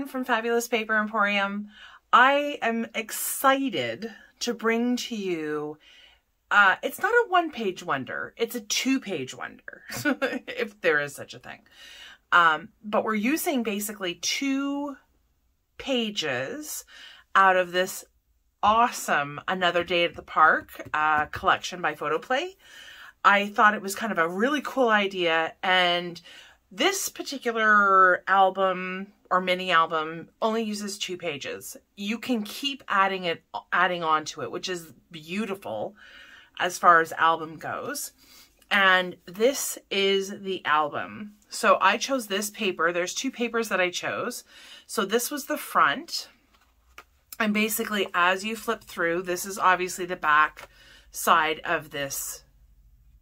Jen from Fabulous Paper Emporium. I am excited to bring to you, it's not a one-page wonder, it's a two-page wonder, if there is such a thing. But we're using basically 2 pages out of this awesome Another Day at the Park collection by Photoplay. I thought it was kind of a really cool idea, and this particular album or mini album only uses 2 pages. You can keep adding on to it, which is beautiful as far as album goes. And this is the album. So I chose this paper. There's 2 papers that I chose. So this was the front. And basically, as you flip through, this is obviously the back side of this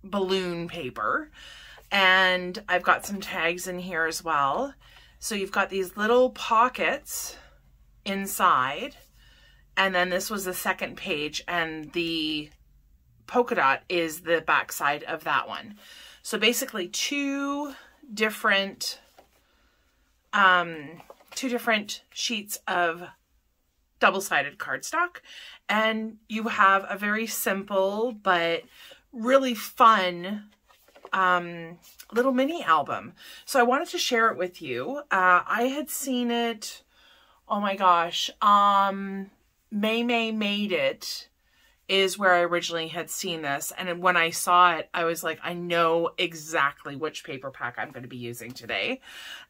balloon paper. And I've got some tags in here as well. So you've got these little pockets inside. And then this was the second page, and the polka dot is the back side of that one. So basically 2 different sheets of double-sided cardstock, and you have a very simple but really fun little mini album. So I wanted to share it with you. I had seen it, oh my gosh, May Made It is where I originally had seen this, and when I saw it, I was like, I know exactly which paper pack I'm going to be using today,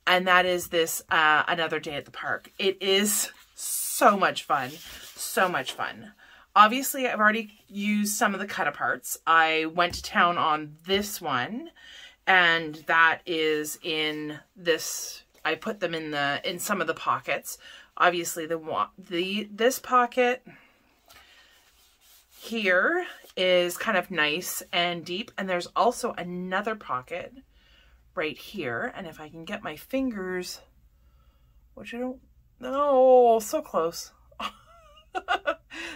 and that is this Another Day at the Park. It is so much fun, so much fun. Obviously, I've already used some of the cut-aparts. I went to town on this one, and that is in this. I put them in some of the pockets. Obviously, this pocket here is kind of nice and deep, and there's also another pocket right here. And if I can get my fingers, which I don't know, so close.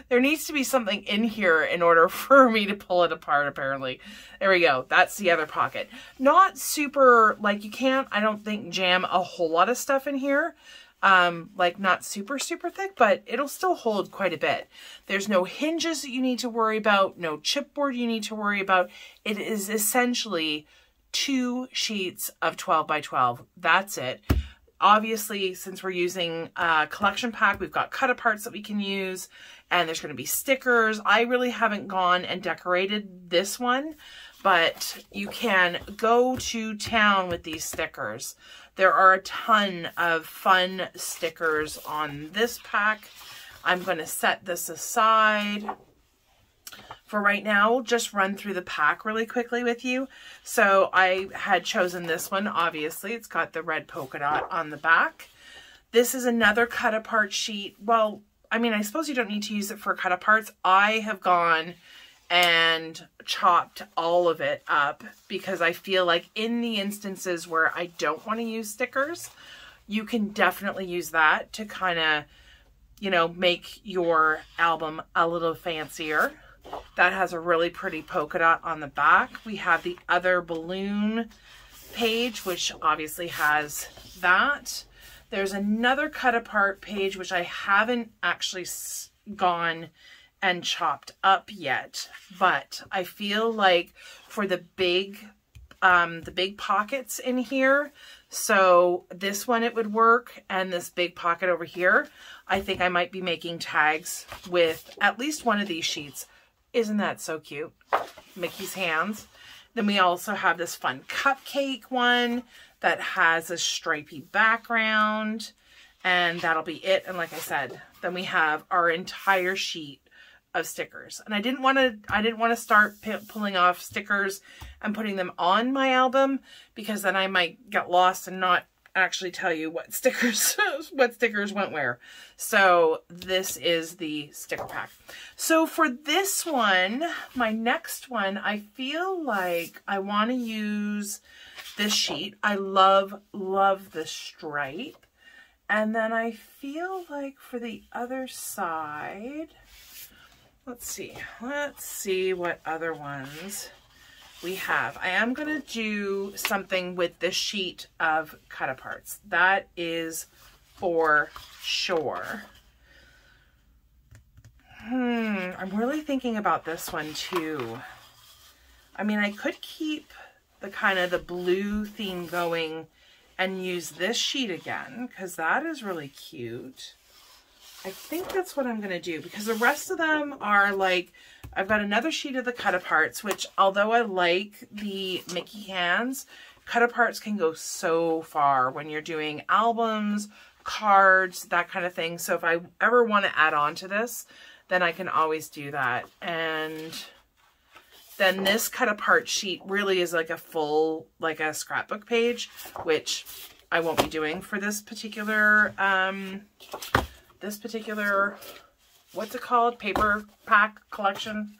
There needs to be something in here in order for me to pull it apart, apparently. There we go. That's the other pocket. Not super, like, you can't, I don't think, jam a whole lot of stuff in here. Like, not super, super thick, but it'll still hold quite a bit. There's no hinges that you need to worry about, no chipboard you need to worry about. It is essentially 2 sheets of 12 by 12. That's it. Obviously, since we're using a collection pack, we've got cut-aparts that we can use, and there's going to be stickers. I really haven't gone and decorated this one, but you can go to town with these stickers. There are a ton of fun stickers on this pack. I'm going to set this aside for right now. We'll just run through the pack really quickly with you. So I had chosen this one, obviously. It's got the red polka dot on the back. This is another cut-apart sheet. Well, I mean, I suppose you don't need to use it for cut-aparts. I have gone and chopped all of it up because I feel like in the instances where I don't want to use stickers, you can definitely use that to kind of, you know, make your album a little fancier. That has a really pretty polka dot on the back. We have the other balloon page, which obviously has that. There's another cut apart page, which I haven't actually gone and chopped up yet, but I feel like for the big pockets in here, so this one it would work, and this big pocket over here, I think I might be making tags with at least one of these sheets. Isn't that so cute? Mickey's hands. Then we also have this fun cupcake one that has a stripy background, and that'll be it. And like I said, then we have our entire sheet of stickers. And I didn't want to start pulling off stickers and putting them on my album, because then I might get lost and not actually tell you what stickers went where. So this is the sticker pack. So for this one, my next one, I feel like I want to use this sheet. I love the stripe. And then I feel like for the other side, let's see what other ones we have. I am going to do something with this sheet of cut-aparts. That is for sure. I'm really thinking about this one too. I mean, I could keep the kind of the blue theme going and use this sheet again, because that is really cute. I think that's what I'm going to do, because the rest of them are like, I've got another sheet of the cut aparts, which although I like the Mickey hands, cut aparts can go so far when you're doing albums, cards, that kind of thing. So if I ever want to add on to this, then I can always do that. And then this cut apart sheet really is like a full, like a scrapbook page, which I won't be doing for this particular, what's it called? Paper pack collection.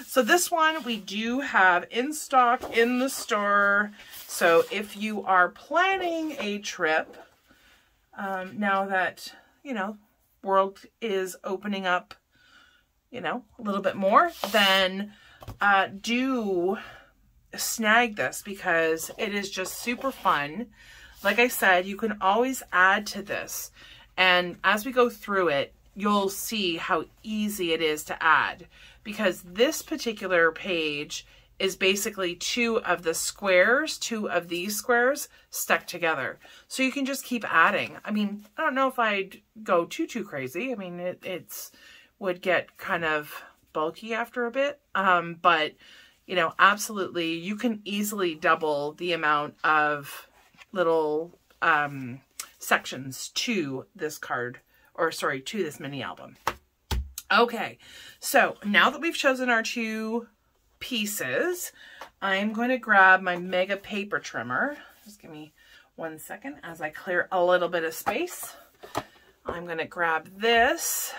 So this one we do have in stock in the store. So if you are planning a trip, now that, you know, world is opening up, you know, a little bit more, then do snag this, because it is just super fun. Like I said, you can always add to this, and as we go through it, you'll see how easy it is to add, because this particular page is basically two of the squares, two of these squares stuck together. So you can just keep adding. I mean, I don't know if I'd go too crazy. I mean, it's would get kind of bulky after a bit. But, you know, absolutely, you can easily double the amount of little sections to this card, or sorry, to this mini album. Okay, so now that we've chosen our two pieces, I'm going to grab my mega paper trimmer. Just give me 1 second as I clear a little bit of space. I'm going to grab this,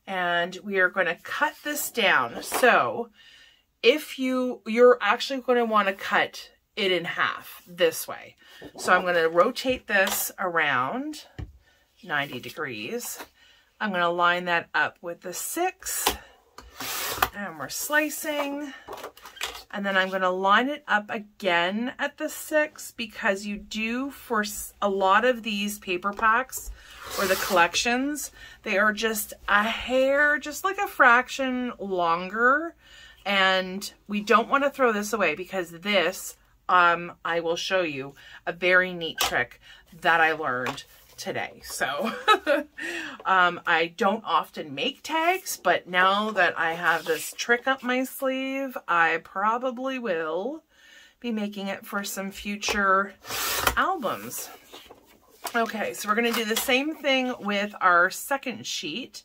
and we are going to cut this down. So if you're actually going to want to cut it in half this way. So I'm going to rotate this around 90 degrees. I'm going to line that up with the 6, and we're slicing, and then I'm going to line it up again at the 6, because you do, for a lot of these paper packs or the collections, they are just a hair, just like a fraction longer, and we don't want to throw this away, because this, I will show you a very neat trick that I learned today. So I don't often make tags, but now that I have this trick up my sleeve, I probably will be making it for some future albums. Okay, so we're going to do the same thing with our second sheet.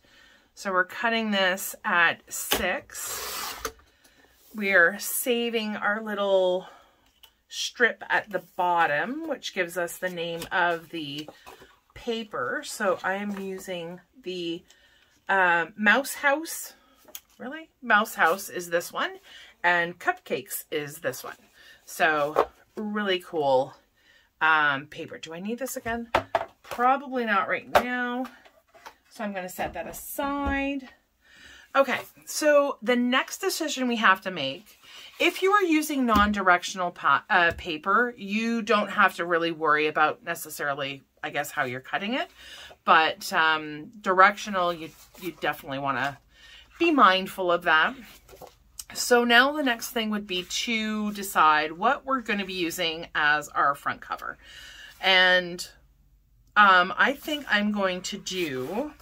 So we're cutting this at 6. We're saving our little strip at the bottom, which gives us the name of the paper. So I am using the Mouse House. Really? Mouse House is this one, and Cupcakes is this one. So really cool paper. Do I need this again? Probably not right now. So I'm going to set that aside. Okay, so the next decision we have to make, if you are using non-directional paper, you don't have to really worry about necessarily, I guess, how you're cutting it. But directional, you definitely want to be mindful of that. So now the next thing would be to decide what we're going to be using as our front cover. And I think I'm going to do...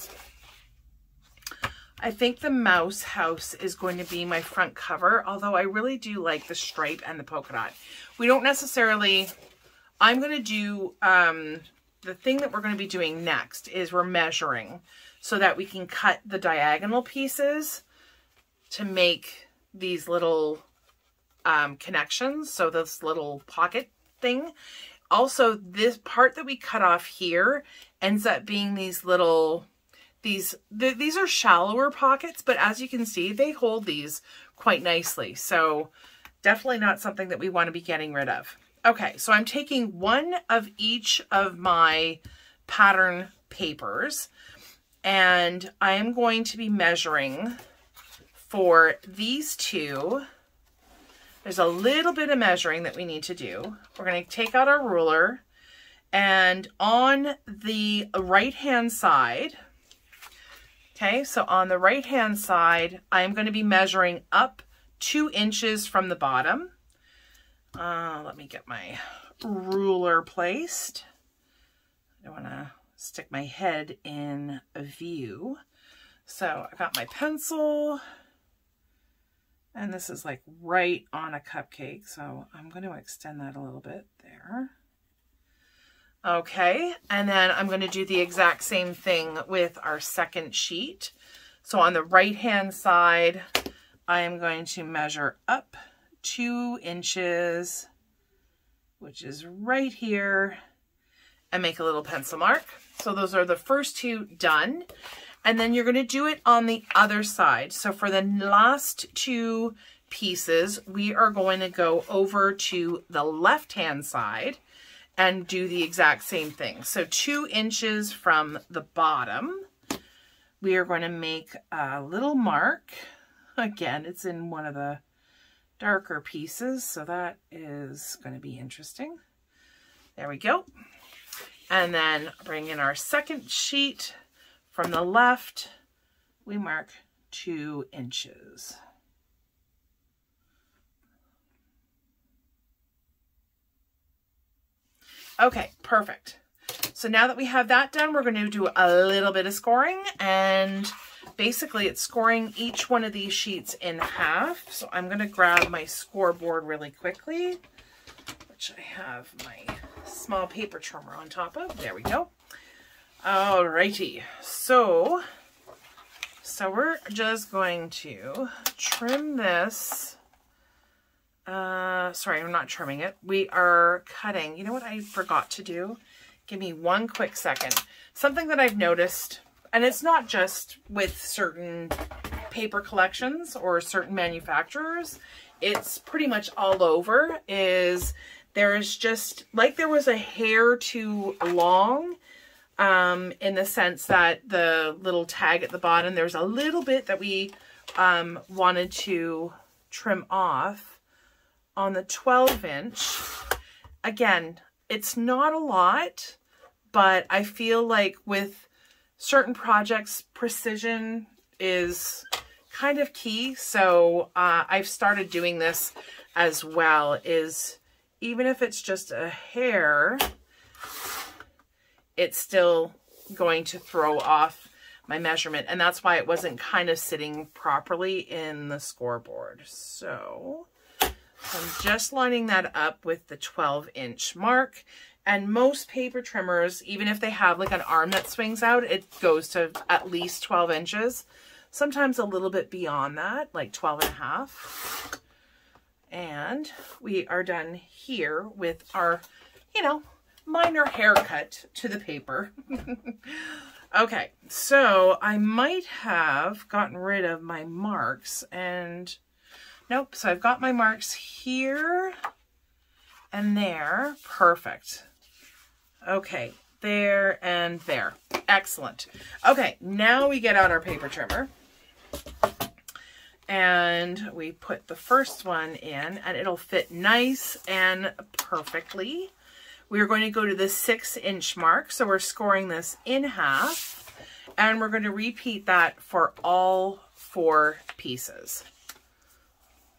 I think the Mouse House is going to be my front cover, although I really do like the stripe and the polka dot. We don't necessarily, I'm going to do, the thing that we're going to be doing next is we're measuring so that we can cut the diagonal pieces to make these little connections. So this little pocket thing. Also, this part that we cut off here ends up being these little... These are shallower pockets, but as you can see, they hold these quite nicely. So definitely not something that we want to be getting rid of. Okay, so I'm taking one of each of my pattern papers, and I am going to be measuring for these two. There's a little bit of measuring that we need to do. We're going to take out our ruler, And on the right-hand side, okay, so on the right-hand side, I'm going to be measuring up 2 inches from the bottom. Let me get my ruler placed. I want to stick my head in a view. So I got my pencil, and this is like right on a cupcake. So I'm going to extend that a little bit there. Okay, and then I'm going to do the exact same thing with our second sheet. So on the right-hand side, I am going to measure up 2 inches, which is right here, and make a little pencil mark. So those are the first 2 done. And then you're going to do it on the other side. So for the last 2 pieces, we are going to go over to the left-hand side and do the exact same thing. So 2 inches from the bottom, we are going to make a little mark. Again, it's in one of the darker pieces, so that is going to be interesting. There we go. And then bring in our second sheet. From the left, we mark 2 inches. Okay, perfect. So now that we have that done, we're going to do a little bit of scoring, and basically it's scoring each one of these sheets in half. So I'm going to grab my scoreboard really quickly, which I have my small paper trimmer on top of. There we go. Alrighty. So we're just going to trim this. Sorry, I'm not trimming it. We are cutting. You know what I forgot to do? Give me one quick second. Something that I've noticed, and it's not just with certain paper collections or certain manufacturers, it's pretty much all over, is there's just, like there was a hair too long, in the sense that the little tag at the bottom, there's a little bit that we wanted to trim off. On the 12-inch, again, it's not a lot, but I feel like with certain projects, precision is kind of key. So I've started doing this as well, is even if it's just a hair, it's still going to throw off my measurement. And that's why it wasn't kind of sitting properly in the scoreboard. So I'm just lining that up with the 12-inch mark. And most paper trimmers, even if they have like an arm that swings out, it goes to at least 12 inches. Sometimes a little bit beyond that, like 12.5. And we are done here with our, you know, minor haircut to the paper. Okay, so I might have gotten rid of my marks, and nope, so I've got my marks here and there. Perfect. Okay, there and there. Excellent. Okay, now we get out our paper trimmer and we put the first one in, and it'll fit nice and perfectly. We're going to go to the 6-inch mark, so we're scoring this in half, and we're going to repeat that for all 4 pieces.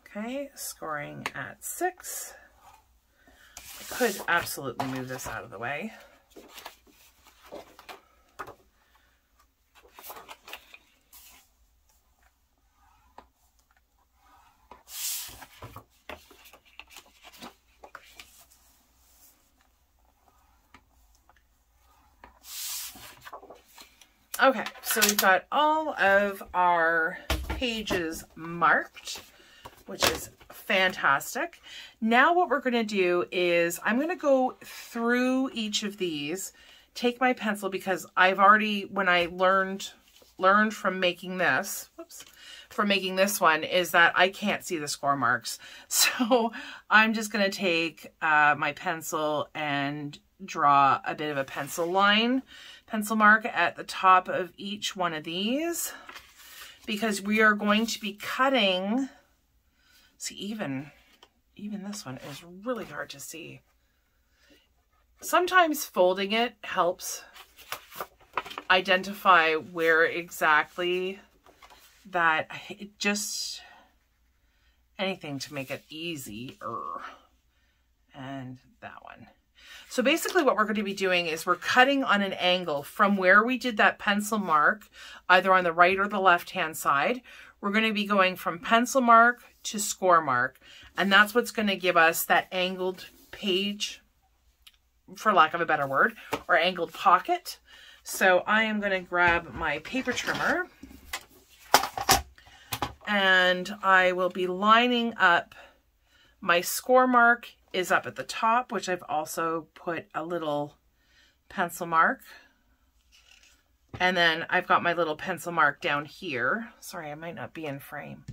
Okay, scoring at 6. I could absolutely move this out of the way. Okay, so we've got all of our pages marked, which is fantastic. Now what we're going to do is I'm going to go through each of these, take my pencil, because I've already, when I learned from making this, from making this one, is that I can't see the score marks. So I'm just going to take my pencil and draw a bit of a pencil mark at the top of each one of these, because we are going to be cutting. See, even this one is really hard to see. sometimes folding it helps identify where exactly that, it just, anything to make it easier. And that one. So basically what we're going to be doing is we're cutting on an angle from where we did that pencil mark, either on the right or the left hand side. We're going to be going from pencil mark to score mark. And that's what's going to give us that angled page, for lack of a better word, or angled pocket. So I am going to grab my paper trimmer and I will be lining up. My score mark is up at the top, which I've also put a little pencil mark. And then I've got my little pencil mark down here. Sorry, I might not be in frame.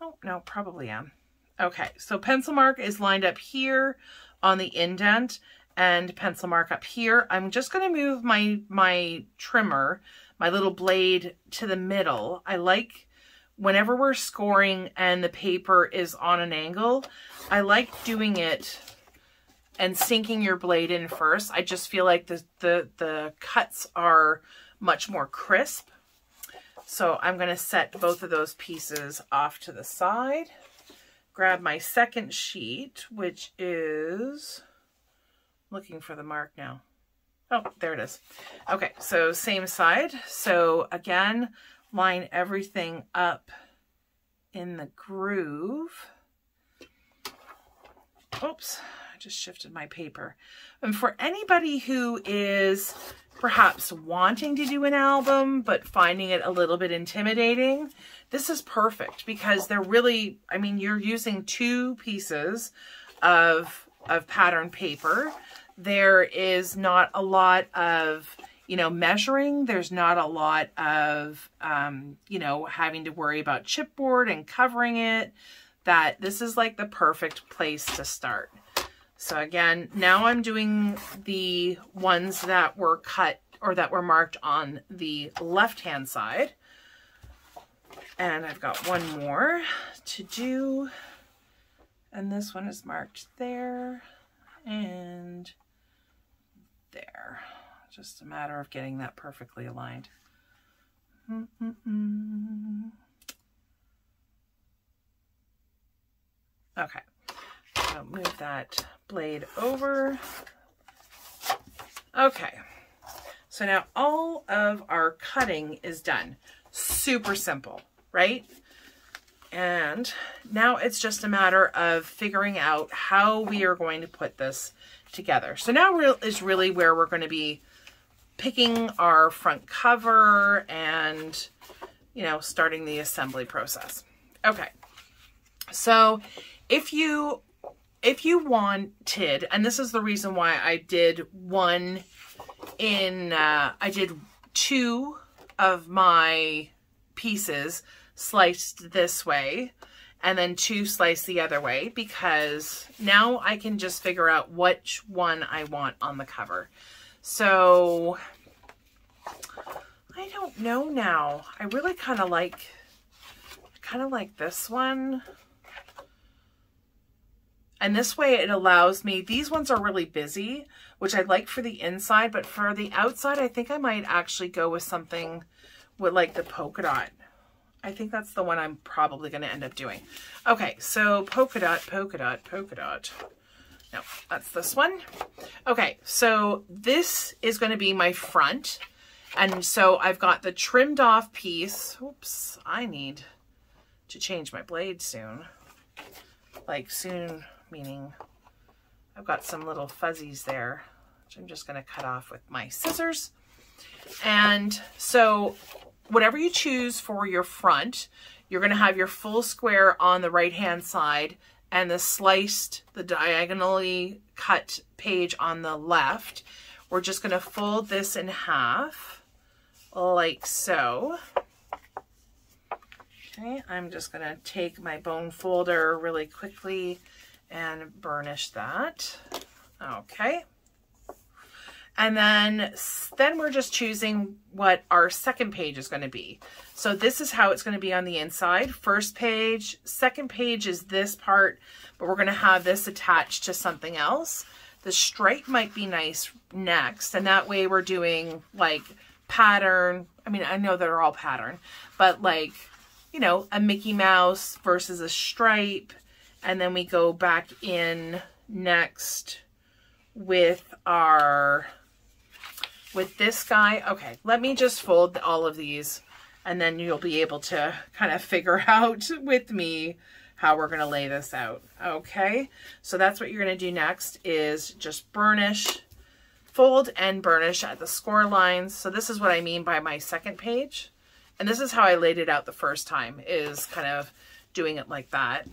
Oh, no, probably am. Okay, so pencil mark is lined up here on the indent and pencil mark up here. I'm just going to move my trimmer, my little blade, to the middle. I like, whenever we're scoring and the paper is on an angle, I like doing it and sinking your blade in first. I just feel like the cuts are much more crisp. So I'm going to set both of those pieces off to the side. Grab my second sheet, which is, looking for the mark now. Oh, there it is. Okay, so same side. So again, line everything up in the groove. Oops, I just shifted my paper. And for anybody who is perhaps wanting to do an album, but finding it a little bit intimidating, this is perfect because they're really, I mean, you're using two pieces of pattern paper. There is not a lot of, you know, measuring. There's not a lot of, you know, having to worry about chipboard and covering it. That this is like the perfect place to start. So again, now I'm doing the ones that were cut or that were marked on the left-hand side. And I've got one more to do. And this one is marked there and there. Just a matter of getting that perfectly aligned. Okay, so move that blade over. Okay, so now all of our cutting is done. Super simple, right? And now it's just a matter of figuring out how we are going to put this together. So now is really where we're going to be picking our front cover and, you know, starting the assembly process. Okay, so if you wanted, and this is the reason why I did one in, I did two of my pieces sliced this way and then two sliced the other way, because now I can just figure out which one I want on the cover. So I don't know now. I really kind of like this one. And this way it allows me, these ones are really busy, which I like for the inside, but for the outside, I think I might actually go with something with like the polka dot. I think that's the one I'm probably going to end up doing. Okay, so polka dot, polka dot, polka dot. No, that's this one. Okay, so this is going to be my front. And so I've got the trimmed off piece. Oops, I need to change my blade soon. Like soon, meaning I've got some little fuzzies there, which I'm just going to cut off with my scissors. And so whatever you choose for your front, you're going to have your full square on the right hand side and the sliced, the diagonally cut page on the left. We're just going to fold this in half like so. Okay, I'm just going to take my bone folder really quickly and burnish that. Okay. And then we're just choosing what our second page is going to be. So this is how it's going to be on the inside. First page, second page is this part, but we're going to have this attached to something else. The stripe might be nice next, and that way we're doing like pattern. I mean, I know they're all pattern, but like, you know, a Mickey Mouse versus a stripe, and then we go back in next with this guy. Okay, let me just fold all of these, and then you'll be able to kind of figure out with me how we're going to lay this out. Okay, so that's what you're going to do next, is just burnish, fold and burnish at the score lines. So this is what I mean by my second page. And this is how I laid it out the first time, is kind of doing it like that.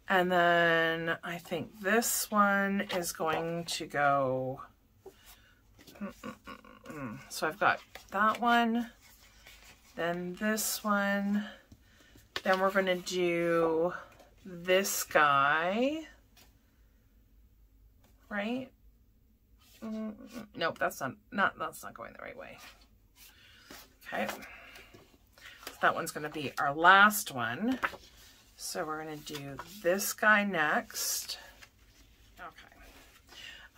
And then I think this one is going to go, so I've got that one, then this one, then we're going to do this guy, right? Nope, that's not going the right way. Okay, so that one's going to be our last one. So we're going to do this guy next.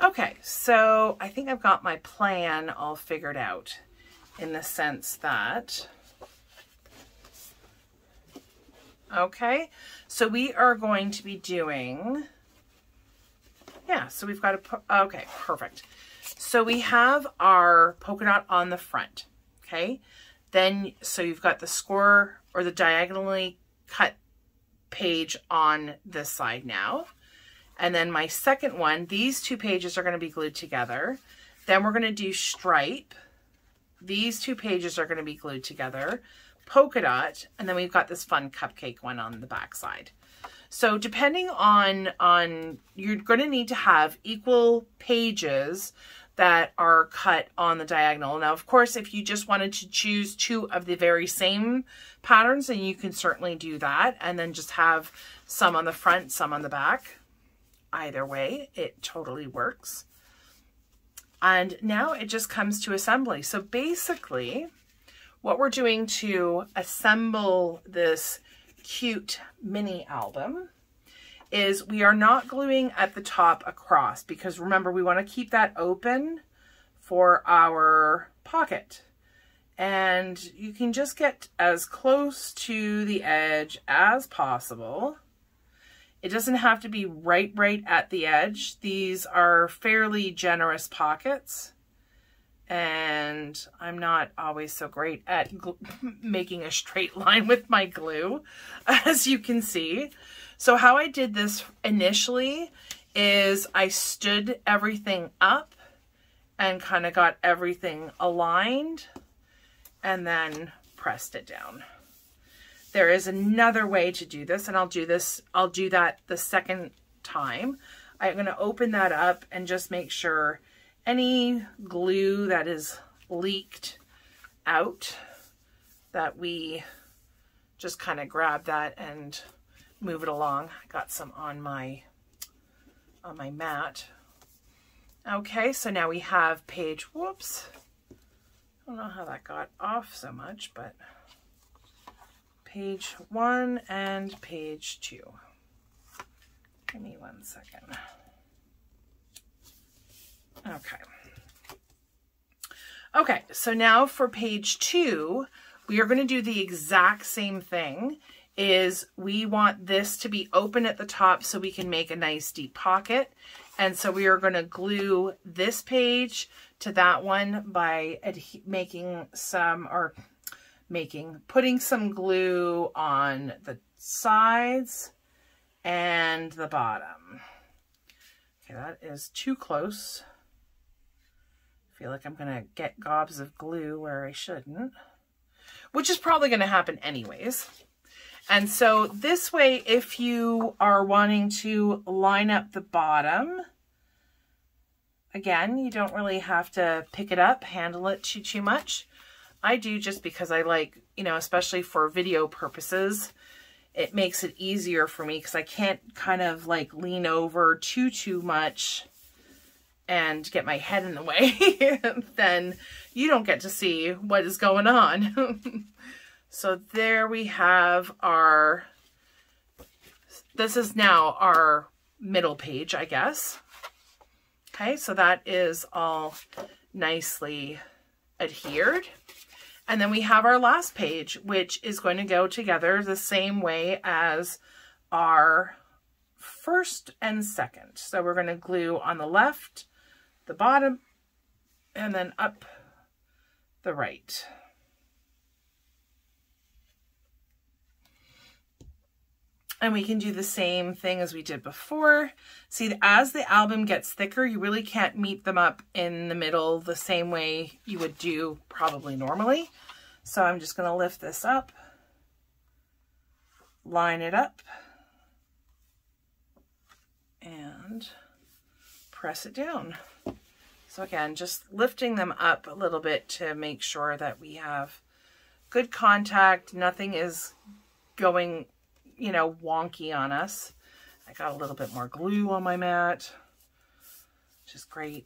Okay, so I think I've got my plan all figured out, in the sense that, okay, so we are going to be doing, yeah, so we've got a, okay, perfect. So we have our polka dot on the front, okay? Then, so you've got the score, or the diagonally cut page on this side now. And then my second one, these two pages are going to be glued together. Then we're going to do stripe. These two pages are going to be glued together. Polka dot, and then we've got this fun cupcake one on the back side. So depending on you're going to need to have equal pages that are cut on the diagonal. Now, of course, if you just wanted to choose two of the very same patterns, then you can certainly do that, and then just have some on the front, some on the back. Either way, it totally works. And now it just comes to assembly. So basically, what we're doing to assemble this cute mini album is we are not gluing at the top across, because remember, we want to keep that open for our pocket. And you can just get as close to the edge as possible. It doesn't have to be right at the edge. These are fairly generous pockets, and I'm not always so great at making a straight line with my glue, as you can see. So how I did this initially is I stood everything up and kind of got everything aligned and then pressed it down. There is another way to do this, and I'll do that the second time. I'm going to open that up and just make sure any glue that is leaked out, that we just kind of grab that and move it along. I got some on my mat. Okay, so now we have page, whoops, I don't know how that got off so much, but page 1 and page 2. Give me 1 second. Okay, so now for page 2, we are going to do the exact same thing. Is we want this to be open at the top so we can make a nice deep pocket. And so we are going to glue this page to that one by putting some glue on the sides and the bottom. Okay, that is too close. I feel like I'm going to get gobs of glue where I shouldn't, which is probably going to happen anyways. And so this way, if you are wanting to line up the bottom, again, you don't really have to pick it up, handle it too much. I do, just because I like, you know, especially for video purposes, it makes it easier for me because I can't kind of like lean over too much and get my head in the way. Then you don't get to see what is going on. So there we have our, this is now our middle page, I guess. Okay, so that is all nicely adhered. And then we have our last page, which is going to go together the same way as our first and second. So we're going to glue on the left, the bottom, and then up the right. And we can do the same thing as we did before. See, as the album gets thicker, you really can't meet them up in the middle the same way you would do probably normally. So I'm just going to lift this up, line it up, and press it down. So again, just lifting them up a little bit to make sure that we have good contact. Nothing is going, you know, wonky on us. I got a little bit more glue on my mat, which is great.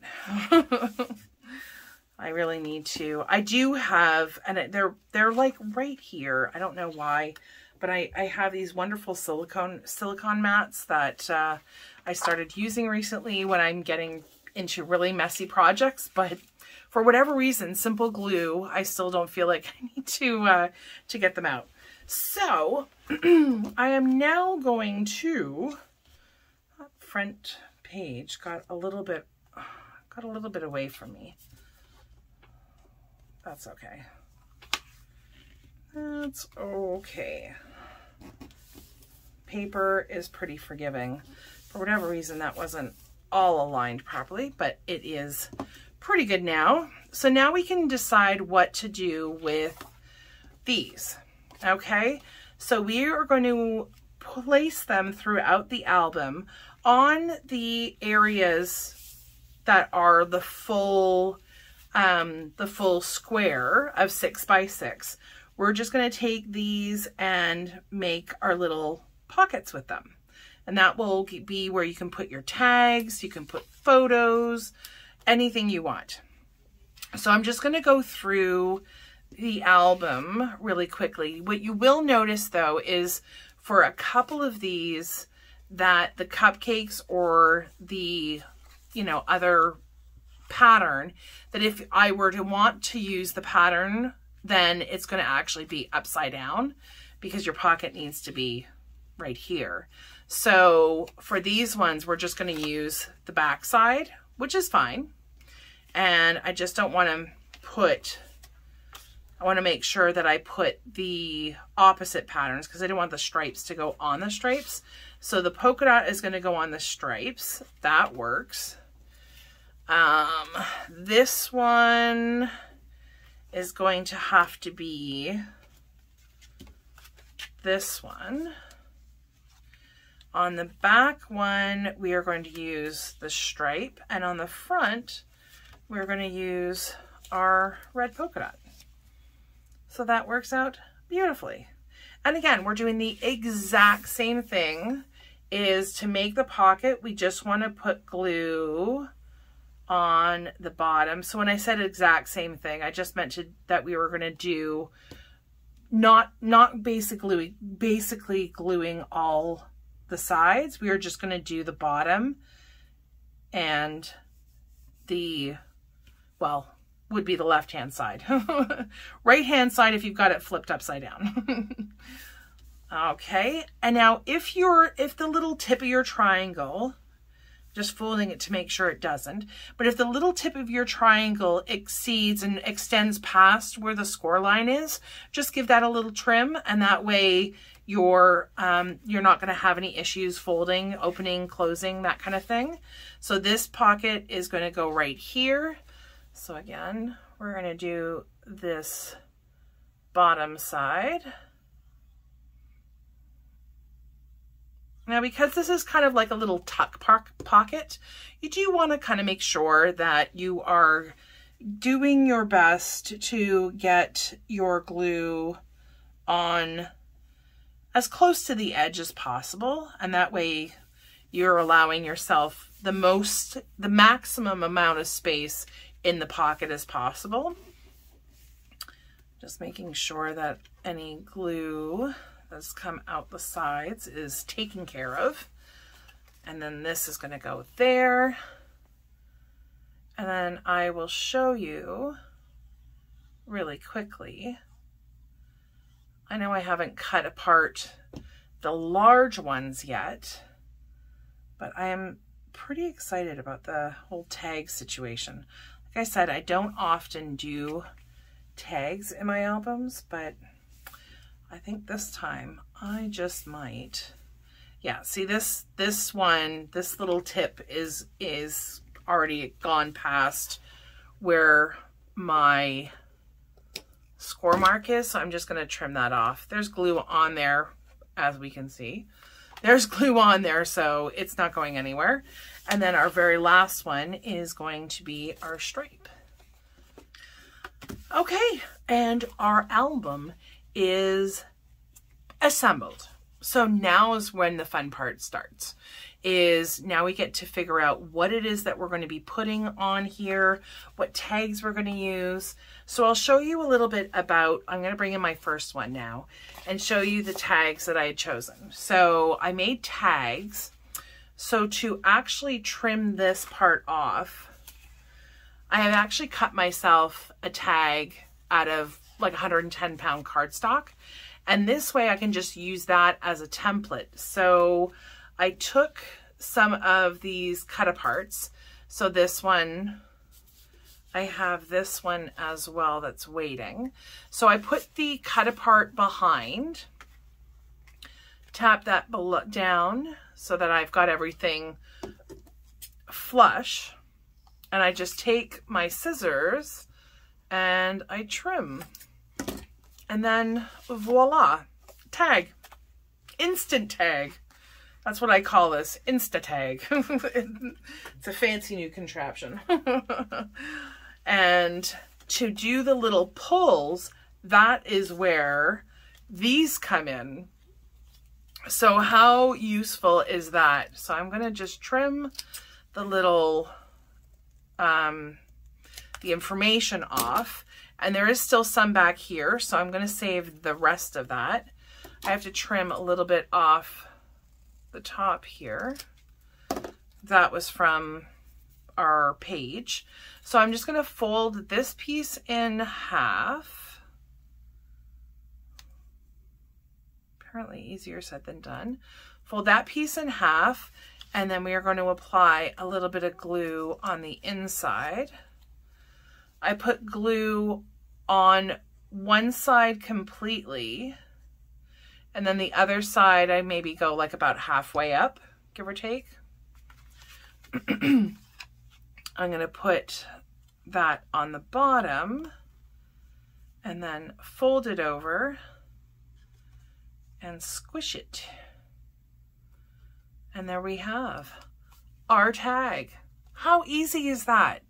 I really need to. I do have, and they're like right here. I don't know why, but I have these wonderful silicone mats that I started using recently when I'm getting into really messy projects. But for whatever reason, simple glue, I still don't feel like I need to get them out. So I am now going to, that front page got a little bit away from me. That's okay. That's okay. Paper is pretty forgiving. For whatever reason, that wasn't all aligned properly, but it is pretty good now. So now we can decide what to do with these. Okay, so we are going to place them throughout the album on the areas that are the full square of 6 by 6. We're just going to take these and make our little pockets with them. And that will be where you can put your tags, you can put photos, anything you want. So I'm just going to go through the album really quickly. What you will notice though is for a couple of these that the cupcakes or the, you know, other pattern, that if I were to want to use the pattern, then it's going to actually be upside down because your pocket needs to be right here. So for these ones, we're just going to use the back side, which is fine. And I just don't want to put, I want to make sure that I put the opposite patterns because I don't want the stripes to go on the stripes. So the polka dot is going to go on the stripes. That works. This one is going to have to be this one. On the back one, we are going to use the stripe, and on the front, we're going to use our red polka dot. So that works out beautifully. And again, we're doing the exact same thing. Is to make the pocket, we just want to put glue on the bottom. So when I said exact same thing, I just mentioned that we were going to do not basically gluing all the sides. We are just going to do the bottom and the, well, would be the left hand side. Right hand side if you've got it flipped upside down. Okay, and now if the little tip of your triangle, just folding it to make sure it doesn't, but if the little tip of your triangle exceeds and extends past where the score line is, just give that a little trim, and that way you're not going to have any issues folding, opening, closing, that kind of thing. So this pocket is going to go right here. So again, we're going to do this bottom side. Now, because this is kind of like a little tuck pocket, you do want to kind of make sure that you are doing your best to get your glue on as close to the edge as possible. And that way you're allowing yourself the maximum amount of space in the pocket as possible. Just making sure that any glue that's come out the sides is taken care of. And then this is going to go there. And then I will show you really quickly. I know I haven't cut apart the large ones yet, but I am pretty excited about the whole tag situation. Like I said, I don't often do tags in my albums, but I think this time I just might. Yeah, see this one, this little tip is already gone past where my score mark is, so I'm just going to trim that off. There's glue on there, as we can see. There's glue on there, so it's not going anywhere. And then our very last one is going to be our stripe. Okay, and our album is assembled. So now is when the fun part starts. Is now we get to figure out what it is that we're going to be putting on here, what tags we're going to use. So I'll show you a little bit about, I'm going to bring in my first one now and show you the tags that I had chosen. So I made tags. So to actually trim this part off, I have actually cut myself a tag out of like 110-pound cardstock. And this way I can just use that as a template. So I took some of these cut aparts. So this one, I have this one as well that's waiting. So I put the cut apart behind, tap that down so that I've got everything flush. And I just take my scissors and I trim. And then voila, tag, instant tag. That's what I call this, Insta tag. It's a fancy new contraption. And to do the little pulls, that is where these come in. So how useful is that? So I'm gonna just trim the little, the information off. And there is still some back here, so I'm going to save the rest of that. I have to trim a little bit off the top here. That was from our page. So I'm just going to fold this piece in half. Apparently easier said than done. Fold that piece in half, and then we are going to apply a little bit of glue on the inside. I put glue on one side completely, and then the other side I maybe go like about halfway up, give or take. I'm going to put that on the bottom and then fold it over and squish it. And there we have our tag. How easy is that?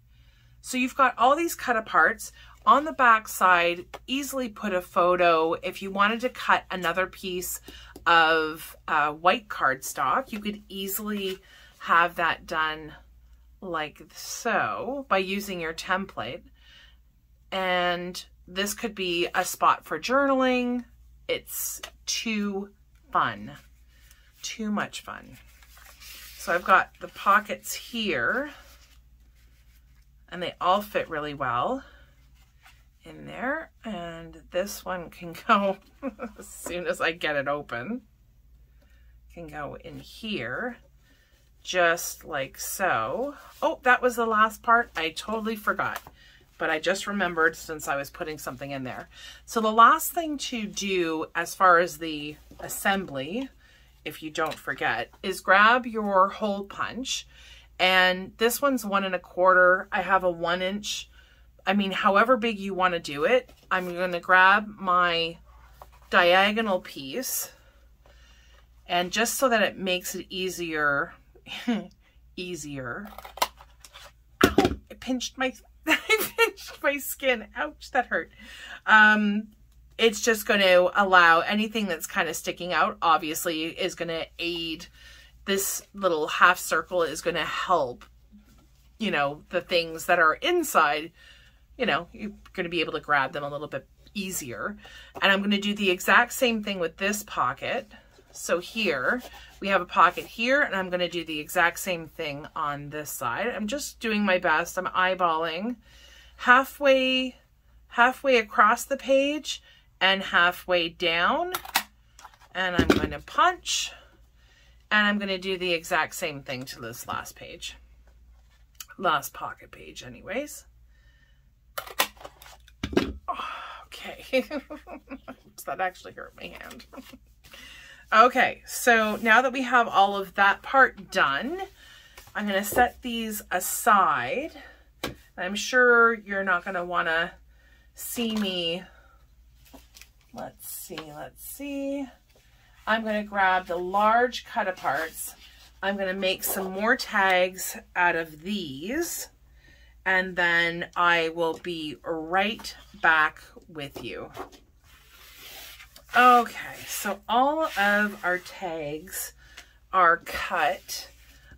So you've got all these cut aparts. On the back side, easily put a photo. If you wanted to cut another piece of white cardstock, you could easily have that done like so by using your template. And this could be a spot for journaling. It's too fun, too much fun. So I've got the pockets here, and they all fit really well in there. And this one can go as soon as I get it open, can go in here just like so. Oh, that was the last part. I totally forgot, but I just remembered since I was putting something in there. So the last thing to do as far as the assembly, if you don't forget, is grab your hole punch. And this one's 1 1/4. I have a 1 inch. I mean, however big you want to do it. I'm going to grab my diagonal piece, and just so that it makes it easier, easier. Ow, I pinched my skin. Ouch, that hurt. It's just going to allow anything that's kind of sticking out, obviously, is going to aid. This little half circle is going to help, you know, the things that are inside, you know, you're going to be able to grab them a little bit easier. And I'm going to do the exact same thing with this pocket. So here we have a pocket here, and I'm going to do the exact same thing on this side. I'm just doing my best. I'm eyeballing halfway across the page and halfway down. And I'm going to punch, and I'm going to do the exact same thing to this last page. Last pocket page anyways. Oh, okay. That actually hurt my hand. Okay, so now that we have all of that part done, I'm going to set these aside. I'm sure you're not going to want to see me. Let's see. I'm going to grab the large cut aparts. I'm going to make some more tags out of these, and then I will be right back with you. Okay, so all of our tags are cut.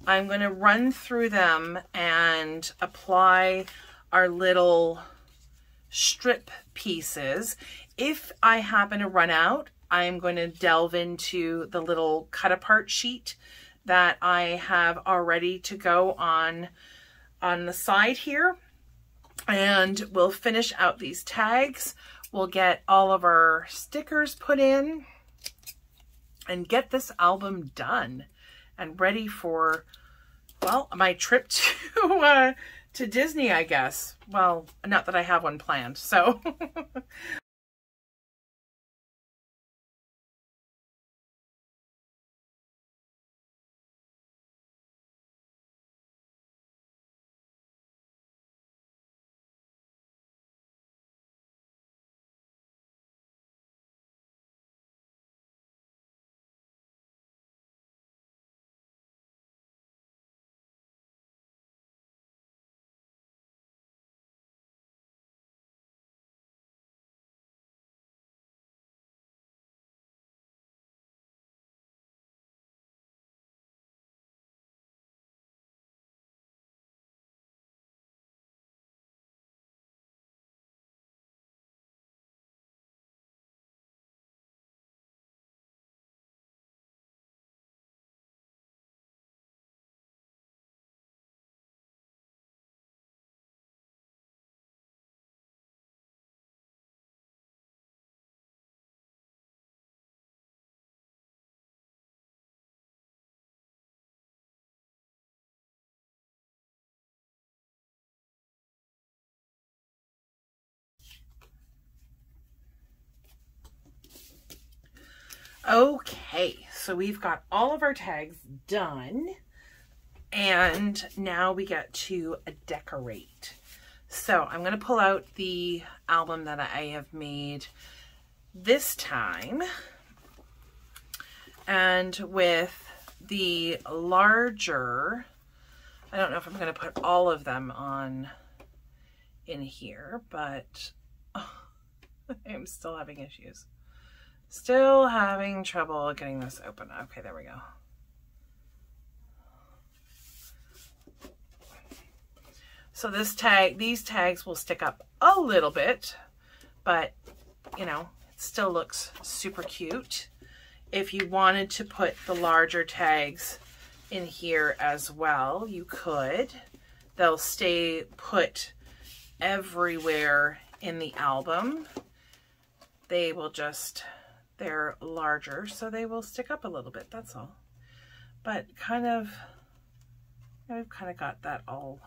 I'm going to run through them and apply our little strip pieces. If I happen to run out, I'm going to delve into the little cut apart sheet that I have already to go on the side here, and we'll finish out these tags. We'll get all of our stickers put in and get this album done and ready for, well, my trip to Disney, I guess. Well, not that I have one planned, so. Okay, so we've got all of our tags done, and now we get to decorate. So I'm going to pull out the album that I have made this time, and with the larger, I don't know if I'm going to put all of them on in here, but I'm still having issues. Still having trouble getting this open. Okay, there we go. So these tags will stick up a little bit, but you know, it still looks super cute. If you wanted to put the larger tags in here as well, you could. They'll stay put everywhere in the album. They will just, they're larger, so they will stick up a little bit, that's all. But I've kind of got that all,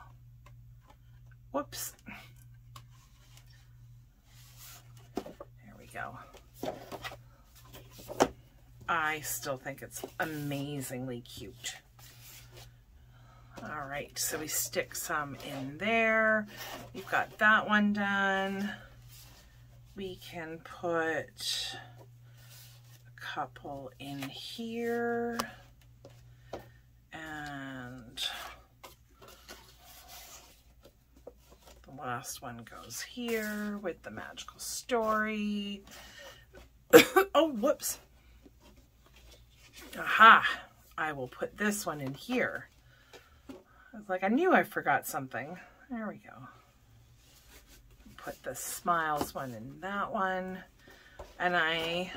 whoops. There we go. I still think it's amazingly cute. All right, so we stick some in there. We've got that one done. We can put a couple in here, and the last one goes here with the magical story. Oh, whoops. Aha, I will put this one in here. I was like, I knew I forgot something. There we go. Put the smiles one in that one. And I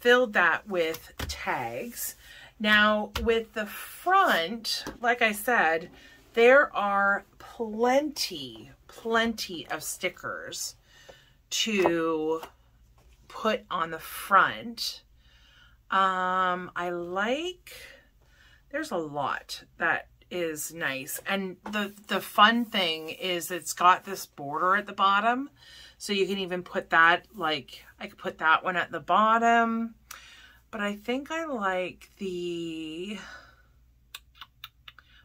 filled that with tags. Now with the front, like I said, there are plenty of stickers to put on the front. There's a lot that is nice. And the fun thing is it's got this border at the bottom. So you can even put that, like, I could put that one at the bottom. But I think I like the,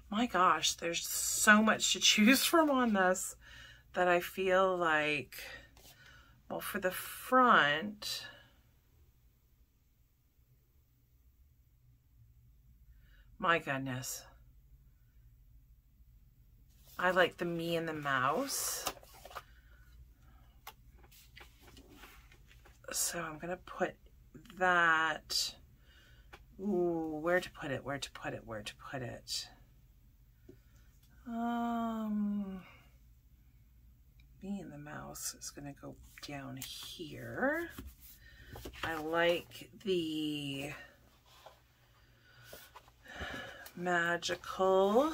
my gosh, there's so much to choose from on this that I feel like, well, for the front, my goodness. I like the Me and the Mouse. So I'm going to put that. Ooh, where to put it, where to put it, where to put it. Me and the Mouse is going to go down here. I like the Magical.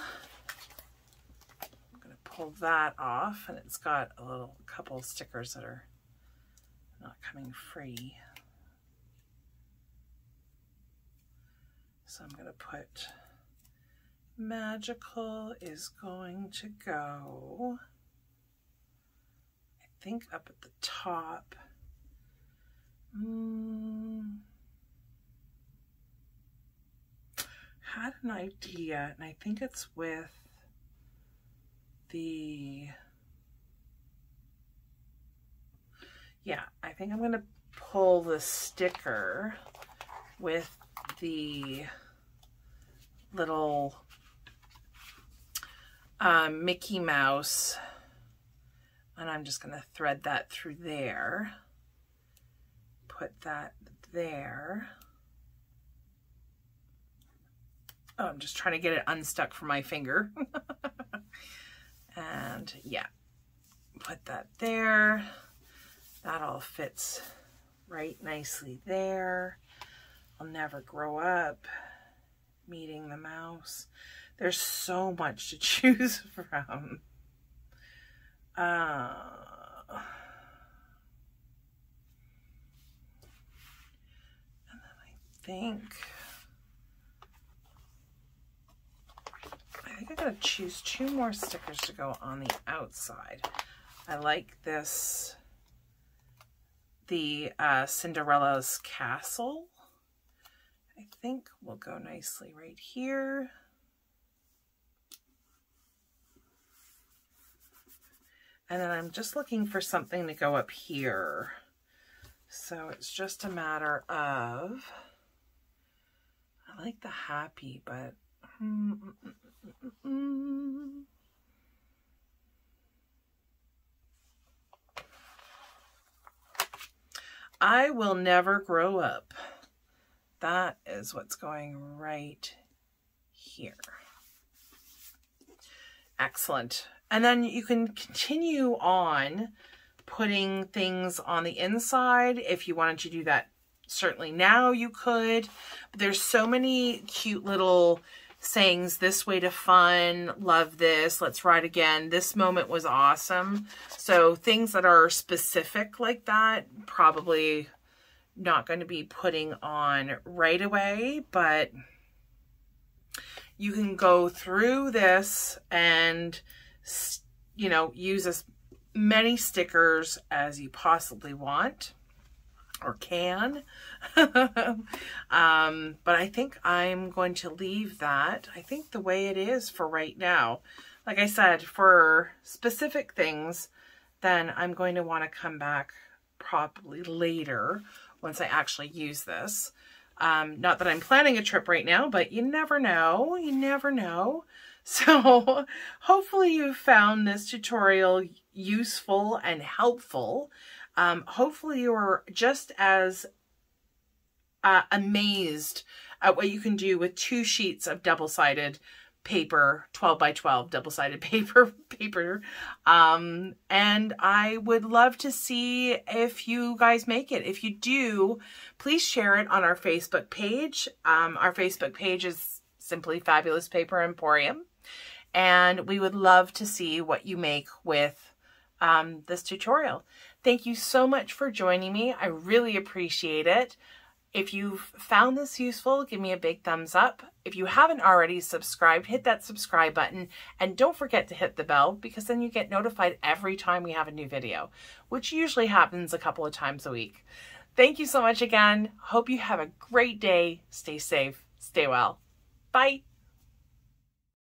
I'm going to pull that off, and it's got a couple of stickers that are not coming free. So I'm going to put Magical is going to go, I think, up at the top. Had an idea, and I think it's with the, yeah, I think I'm going to pull the sticker with the little Mickey Mouse, and I'm just going to thread that through there, put that there. Oh, I'm just trying to get it unstuck from my finger. And yeah, put that there. That all fits right nicely there. I'll never grow up. Meeting the Mouse. There's so much to choose from. And then I think I'm going to choose 2 more stickers to go on the outside. I like this, the Cinderella's Castle. I think will go nicely right here. And then I'm just looking for something to go up here. So it's just a matter of, I like the happy, but I will never grow up. That is what's going right here. Excellent. And then you can continue on putting things on the inside. If you wanted to do that, certainly now you could. But there's so many cute little sayings. This way to fun, love this, let's ride again, this moment was awesome. So things that are specific like that, probably not going to be putting on right away, but you can go through this and, you know, use as many stickers as you possibly want or can. But I think I'm going to leave that, I think, the way it is for right now. Like I said, for specific things, then I'm going to want to come back probably later once I actually use this. Not that I'm planning a trip right now, but you never know. You never know. So hopefully you found this tutorial useful and helpful. Hopefully you're just as amazed at what you can do with 2 sheets of double-sided paper, 12 by 12 double-sided paper. And I would love to see if you guys make it. If you do, please share it on our Facebook page. Our Facebook page is simply Fabulous Paper Emporium. And we would love to see what you make with this tutorial. Thank you so much for joining me. I really appreciate it. If you've found this useful, give me a big thumbs up. If you haven't already subscribed, hit that subscribe button, and don't forget to hit the bell, because then you get notified every time we have a new video, which usually happens a couple of times a week. Thank you so much again. Hope you have a great day. Stay safe. Stay well. Bye.